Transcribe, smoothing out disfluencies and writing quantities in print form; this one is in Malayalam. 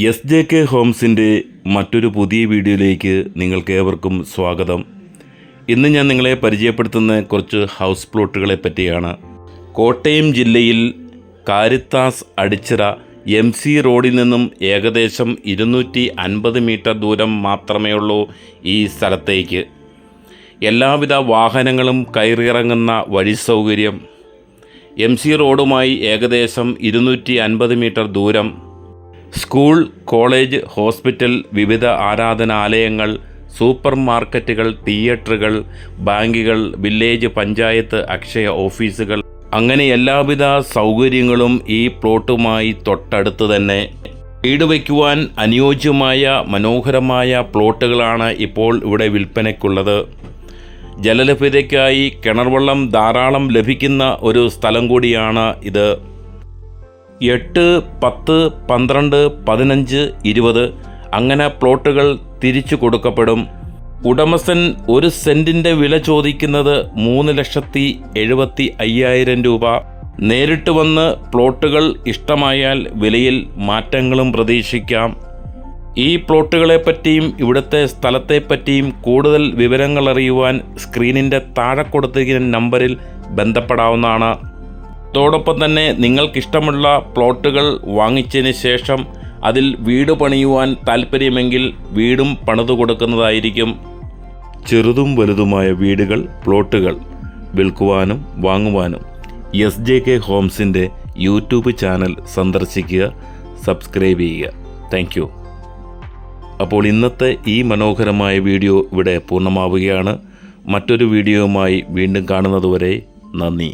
SJK ഹോംസിൻ്റെ മറ്റൊരു പുതിയ വീഡിയോയിലേക്ക് നിങ്ങൾക്കേവർക്കും സ്വാഗതം. ഇന്ന് ഞാൻ നിങ്ങളെ പരിചയപ്പെടുത്തുന്ന കുറച്ച് ഹൗസ് പ്ലോട്ടുകളെ പറ്റിയാണ്. കോട്ടയം ജില്ലയിൽ കാരിത്താസ് അടിച്ചിറ MC റോഡിൽ നിന്നും ഏകദേശം 250 മീറ്റർ ദൂരം മാത്രമേ ഉള്ളൂ ഈ സ്ഥലത്തേക്ക്. എല്ലാവിധ വാഹനങ്ങളും കയറിയിറങ്ങുന്ന വഴി സൗകര്യം, MC റോഡുമായി ഏകദേശം 250 മീറ്റർ ദൂരം, സ്കൂൾ, കോളേജ്, ഹോസ്പിറ്റൽ, വിവിധ ആരാധനാലയങ്ങൾ, സൂപ്പർ മാർക്കറ്റുകൾ, തിയേറ്ററുകൾ, ബാങ്കുകൾ, വില്ലേജ് പഞ്ചായത്ത്, അക്ഷയ ഓഫീസുകൾ, അങ്ങനെ എല്ലാവിധ സൗകര്യങ്ങളും ഈ പ്ലോട്ടുമായി തൊട്ടടുത്ത് തന്നെ. വീട് വയ്ക്കുവാൻ അനുയോജ്യമായ മനോഹരമായ പ്ലോട്ടുകളാണ് ഇപ്പോൾ ഇവിടെ വിൽപ്പനയ്ക്കുള്ളത്. ജലലഭ്യതയ്ക്കായി കിണർവെള്ളം ധാരാളം ലഭിക്കുന്ന ഒരു സ്ഥലം കൂടിയാണ് ഇത്. 8, 10, 12, 15, 20 അങ്ങനെ പ്ലോട്ടുകൾ തിരിച്ചു കൊടുക്കപ്പെടും. ഉടമസ്ഥൻ 1 സെൻറ്റിൻ്റെ വില ചോദിക്കുന്നത് 3,75,000 രൂപ. നേരിട്ട് വന്ന് പ്ലോട്ടുകൾ ഇഷ്ടമായാൽ വിലയിൽ മാറ്റങ്ങളും പ്രതീക്ഷിക്കാം. ഈ പ്ലോട്ടുകളെപ്പറ്റിയും ഇവിടുത്തെ സ്ഥലത്തെപ്പറ്റിയും കൂടുതൽ വിവരങ്ങൾ അറിയുവാൻ സ്ക്രീനിൻ്റെ താഴെ കൊടുത്തിരിക്കുന്ന നമ്പറിൽ ബന്ധപ്പെടാവുന്നതാണ്. അതോടൊപ്പം തന്നെ നിങ്ങൾക്കിഷ്ടമുള്ള പ്ലോട്ടുകൾ വാങ്ങിച്ചതിന് ശേഷം അതിൽ വീട് പണിയുവാൻ താൽപ്പര്യമെങ്കിൽ വീടും പണിതു കൊടുക്കുന്നതായിരിക്കും. ചെറുതും വലുതുമായ വീടുകൾ, പ്ലോട്ടുകൾ വിൽക്കുവാനും വാങ്ങുവാനും SJK ഹോംസിൻ്റെ യൂട്യൂബ് ചാനൽ സന്ദർശിക്കുക, സബ്സ്ക്രൈബ് ചെയ്യുക. Thank you. അപ്പോൾ ഇന്നത്തെ ഈ മനോഹരമായ വീഡിയോ ഇവിടെ പൂർണ്ണമാവുകയാണ്. മറ്റൊരു വീഡിയോയുമായി വീണ്ടും കാണുന്നതുവരെ നന്ദി.